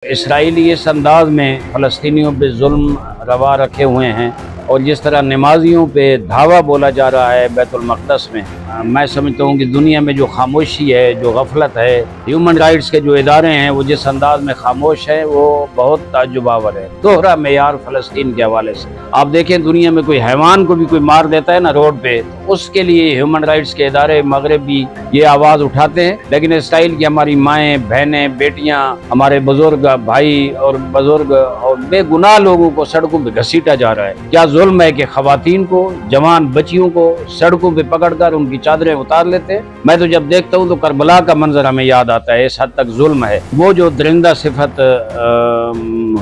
اسرائیلی اس انداز میں فلسطینیوں پہ ظلم روا رکھے ہوئے ہیں اور جس طرح نمازیوں پہ دھاوا بولا جا رہا ہے بیت المقدس میں، میں سمجھتا ہوں کہ دنیا میں جو خاموشی ہے، جو غفلت ہے، ہیومن رائٹس کے جو ادارے ہیں وہ جس انداز میں خاموش ہیں وہ بہت تعجب آور ہے۔ دوہرا معیار فلسطین کے حوالے سے آپ دیکھیں، دنیا میں کوئی حیوان کو بھی کوئی مار دیتا ہے نا روڈ پہ، اس کے لیے ہیومن رائٹس کے ادارے مغرب بھی یہ آواز اٹھاتے ہیں، لیکن اسرائیل کی ہماری مائیں، بہنیں، بیٹیاں، ہمارے بزرگ بھائی اور بزرگ اور بے گناہ لوگوں کو سڑکوں پہ گھسیٹا جا رہا ہے۔ کیا ظلم ہے کہ خواتین کو، جوان بچیوں کو سڑکوں پہ پکڑ کر ان کی چادریں اتار لیتے ہیں؟ میں تو جب دیکھتا ہوں تو کربلا کا منظر ہمیں یاد آتا ہے، اس حد تک ظلم ہے۔ وہ جو درندہ صفت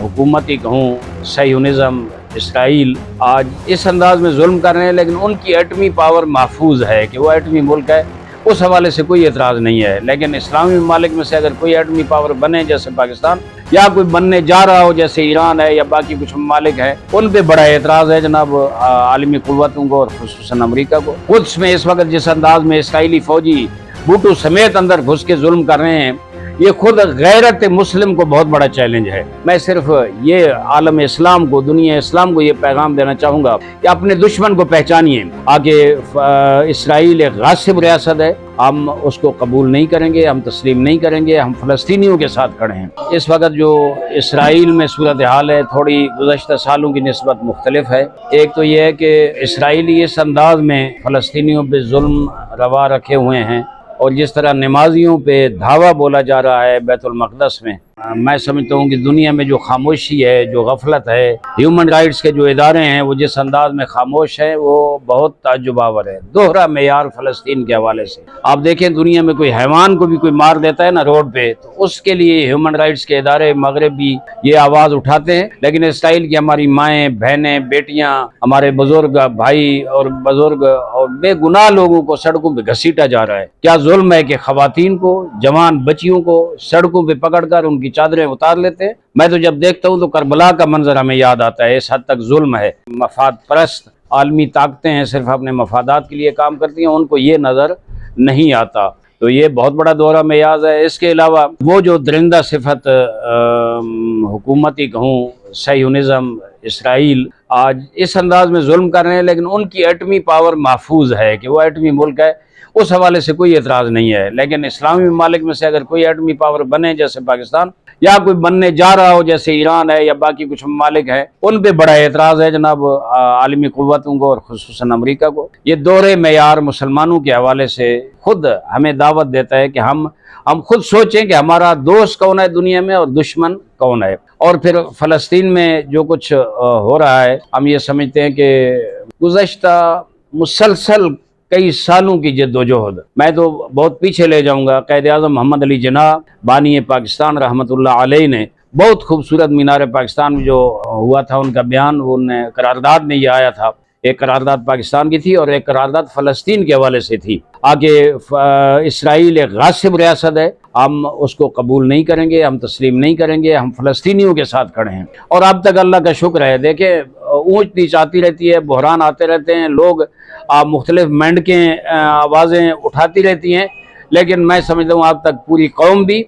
حکومتی کہوں، صہیونزم، اسرائیل آج اس انداز میں ظلم کر رہے ہیں، لیکن ان کی ایٹمی پاور محفوظ ہے کہ وہ ایٹمی ملک ہے، اس حوالے سے کوئی اعتراض نہیں ہے۔ لیکن اسلامی ممالک میں سے اگر کوئی ایٹمی پاور بنے جیسے پاکستان، یا کوئی بننے جا رہا ہو جیسے ایران ہے یا باقی کچھ ممالک ہیں، ان پہ بڑا اعتراض ہے جناب عالمی قوتوں کو اور خصوصاً امریکہ کو۔ قدس میں اس وقت جس انداز میں اسرائیلی فوجی بوٹو سمیت اندر گھس کے ظلم کر رہے ہیں، یہ خود غیرت مسلم کو بہت بڑا چیلنج ہے۔ میں صرف یہ عالم اسلام کو، دنیا اسلام کو یہ پیغام دینا چاہوں گا کہ اپنے دشمن کو پہچانیے۔ آگے اسرائیل ایک غاصب ریاست ہے، ہم اس کو قبول نہیں کریں گے، ہم تسلیم نہیں کریں گے، ہم فلسطینیوں کے ساتھ کھڑے ہیں۔ اس وقت جو اسرائیل میں صورتحال ہے تھوڑی گزشتہ سالوں کی نسبت مختلف ہے۔ ایک تو یہ ہے کہ اسرائیلی اس انداز میں فلسطینیوں پہ ظلم روا رکھے ہوئے ہیں اور جس طرح نمازیوں پہ دھاوا بولا جا رہا ہے بیت المقدس میں سمجھتا ہوں کہ دنیا میں جو خاموشی ہے، جو غفلت ہے، ہیومن رائٹس کے جو ادارے ہیں وہ جس انداز میں خاموش ہیں وہ بہت تعجب آور ہے۔ دوہرا معیار فلسطین کے حوالے سے آپ دیکھیں، دنیا میں کوئی حیوان کو بھی کوئی مار دیتا ہے نا روڈ پہ، تو اس کے لیے ہیومن رائٹس کے ادارے مغرب بھی یہ آواز اٹھاتے ہیں، لیکن اسرائیل کی ہماری مائیں، بہنیں، بیٹیاں، ہمارے بزرگ بھائی اور بزرگ اور بے گناہ لوگوں کو سڑکوں پہ گھسیٹا جا رہا ہے۔ کیا ظلم ہے کہ خواتین کو، جوان بچیوں کو سڑکوں پہ پکڑ کر ان کی چادریں اتار لیتے ہیں؟ میں تو جب دیکھتا ہوں تو کربلا کا منظر ہمیں یاد آتا ہے، اس حد تک ظلم ہے۔ مفاد پرست عالمی طاقتیں ہیں، صرف اپنے مفادات کے لیے کام کرتی ہیں، ان کو یہ نظر نہیں آتا، تو یہ بہت بڑا دورہ میاز ہے۔ اس کے علاوہ وہ جو درندہ صفت حکومتی کہوں، صہیونزم، اسرائیل آج اس انداز میں ظلم کر رہے ہیں، لیکن ان کی ایٹمی پاور محفوظ ہے کہ وہ ایٹمی ملک ہے، اس حوالے سے کوئی اعتراض نہیں ہے۔ لیکن اسلامی ممالک میں سے اگر کوئی ایٹمی پاور بنے جیسے پاکستان، یا کوئی بننے جا رہا ہو جیسے ایران ہے یا باقی کچھ ممالک ہیں، ان پہ بڑا اعتراض ہے جناب عالمی قوتوں کو اور خصوصاً امریکہ کو۔ یہ دوہرے معیار مسلمانوں کے حوالے سے خود ہمیں دعوت دیتا ہے کہ ہم خود سوچیں کہ ہمارا دوست کون ہے دنیا میں اور دشمن کون ہے۔ اور پھر فلسطین میں جو کچھ ہو رہا ہے، ہم یہ سمجھتے ہیں کہ گزشتہ مسلسل کئی سالوں کی جد و جہد، میں تو بہت پیچھے لے جاؤں گا، قائد اعظم محمد علی جناح بانی پاکستان رحمۃ اللہ علیہ نے بہت خوبصورت مینار پاکستان میں جو ہوا تھا ان کا بیان، وہ قرارداد میں یہ آیا تھا، ایک قرارداد پاکستان کی تھی اور ایک قرارداد فلسطین کے حوالے سے تھی۔ آگے اسرائیل ایک غاصب ریاست ہے، ہم اس کو قبول نہیں کریں گے، ہم تسلیم نہیں کریں گے، ہم فلسطینیوں کے ساتھ کھڑے ہیں۔ اور اب تک اللہ کا شکر ہے، دیکھیں اونچ نیچ آتی رہتی ہے، بحران آتے رہتے ہیں، لوگ مختلف مینڈکیں آوازیں اٹھاتی رہتی ہیں، لیکن میں سمجھتا ہوں اب تک پوری قوم بھی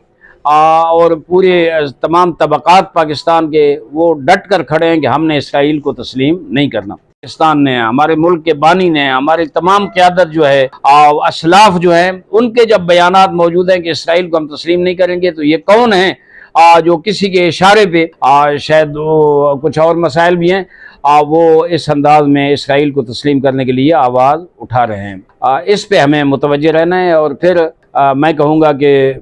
اور پورے تمام طبقات پاکستان کے وہ ڈٹ کر کھڑے ہیں کہ ہم نے اسرائیل کو تسلیم نہیں کرنا۔ پاکستان نے، ہمارے ملک کے بانی نے، ہماری تمام قیادت جو ہے، اسلاف جو ہیں، ان کے جب بیانات موجود ہیں کہ اسرائیل کو ہم تسلیم نہیں کریں گے، تو یہ کون ہیں جو کسی کے اشارے پہ شاید کچھ اور مسائل بھی ہیں، وہ اس انداز میں اسرائیل کو تسلیم کرنے کے لیے آواز اٹھا رہے ہیں۔ اس پہ ہمیں متوجہ رہنا ہے۔ اور پھر میں کہوں گا کہ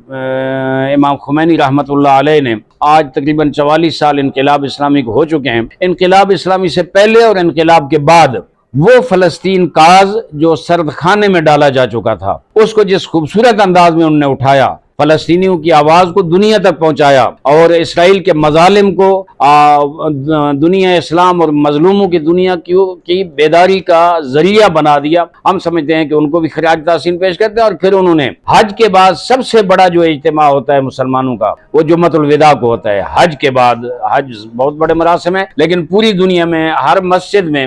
امام خمینی رحمۃ اللہ علیہ نے آج تقریباً 44 سال انقلاب اسلامی کو ہو چکے ہیں۔ انقلاب اسلامی سے پہلے اور انقلاب کے بعد وہ فلسطین کاز جو سرد خانے میں ڈالا جا چکا تھا، اس کو جس خوبصورت انداز میں انہوں نے اٹھایا، فلسطینیوں کی آواز کو دنیا تک پہنچایا اور اسرائیل کے مظالم کو دنیا اسلام اور مظلوموں کی دنیا کی بیداری کا ذریعہ بنا دیا، ہم سمجھتے ہیں کہ ان کو بھی خراج تحسین پیش کرتے ہیں۔ اور پھر انہوں نے حج کے بعد سب سے بڑا جو اجتماع ہوتا ہے مسلمانوں کا، وہ جمعۃ الوداع کو ہوتا ہے۔ حج کے بعد، حج بہت بڑے مراسم ہیں، لیکن پوری دنیا میں ہر مسجد میں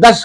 10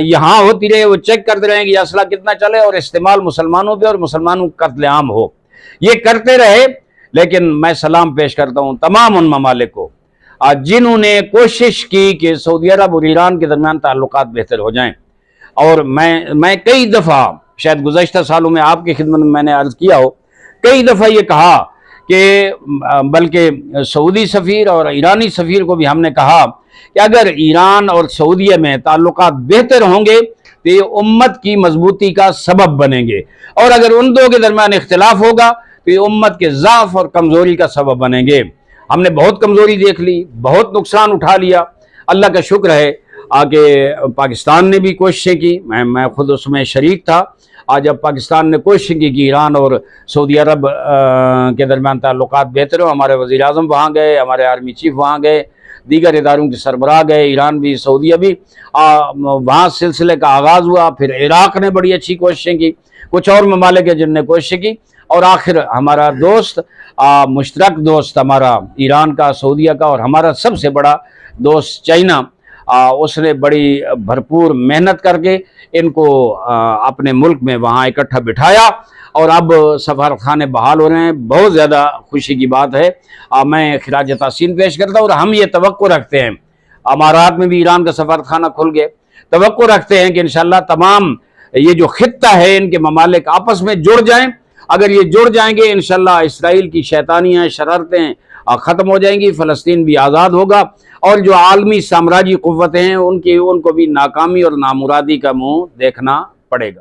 یہاں ہوتی رہے، وہ چیک کرتے رہیں کہ یہ اسلحہ کتنا چلے اور استعمال مسلمانوں پہ اور مسلمانوں کا قتل عام ہو، یہ کرتے رہے۔ لیکن میں سلام پیش کرتا ہوں تمام ان ممالک کو جنہوں نے کوشش کی کہ سعودی عرب اور ایران کے درمیان تعلقات بہتر ہو جائیں۔ اور میں کئی دفعہ، شاید گزشتہ سالوں میں آپ کی خدمت میں میں نے عرض کیا ہو، کئی دفعہ یہ کہا کہ بلکہ سعودی سفیر اور ایرانی سفیر کو بھی ہم نے کہا کہ اگر ایران اور سعودیہ میں تعلقات بہتر ہوں گے تو یہ امت کی مضبوطی کا سبب بنیں گے، اور اگر ان دو کے درمیان اختلاف ہوگا تو یہ امت کے ضعف اور کمزوری کا سبب بنیں گے۔ ہم نے بہت کمزوری دیکھ لی، بہت نقصان اٹھا لیا۔ اللہ کا شکر ہے کہ پاکستان نے بھی کوششیں کی، میں خود اس میں شریک تھا۔ آج اب پاکستان نے کوشش کی کہ ایران اور سعودی عرب کے درمیان تعلقات بہتر ہوں۔ ہمارے وزیر اعظم وہاں گئے، ہمارے آرمی چیف وہاں گئے، دیگر اداروں کے سربراہ گئے، ایران بھی سعودیہ بھی، وہاں سلسلے کا آغاز ہوا۔ پھر عراق نے بڑی اچھی کوششیں کی، کچھ اور ممالک ہیں جن نے کوششیں کی، اور آخر ہمارا دوست، مشترک دوست ہمارا ایران کا، سعودیہ کا، اور ہمارا سب سے بڑا دوست چائنا، اس نے بڑی بھرپور محنت کر کے ان کو اپنے ملک میں وہاں اکٹھا بٹھایا، اور اب سفارت خانے بحال ہو رہے ہیں۔ بہت زیادہ خوشی کی بات ہے، میں خراج تحسین پیش کرتا ہوں۔ اور ہم یہ توقع رکھتے ہیں، امارات میں بھی ایران کا سفارت خانہ کھل گئے، توقع رکھتے ہیں کہ انشاءاللہ تمام یہ جو خطہ ہے ان کے ممالک آپس میں جڑ جائیں۔ اگر یہ جڑ جائیں گے انشاءاللہ اسرائیل کی شیطانیاں، شرارتیں ختم ہو جائیں گی، فلسطین بھی آزاد ہوگا، اور جو عالمی سامراجی قوتیں ہیں ان کو بھی ناکامی اور نامرادی کا منہ دیکھنا پڑے گا۔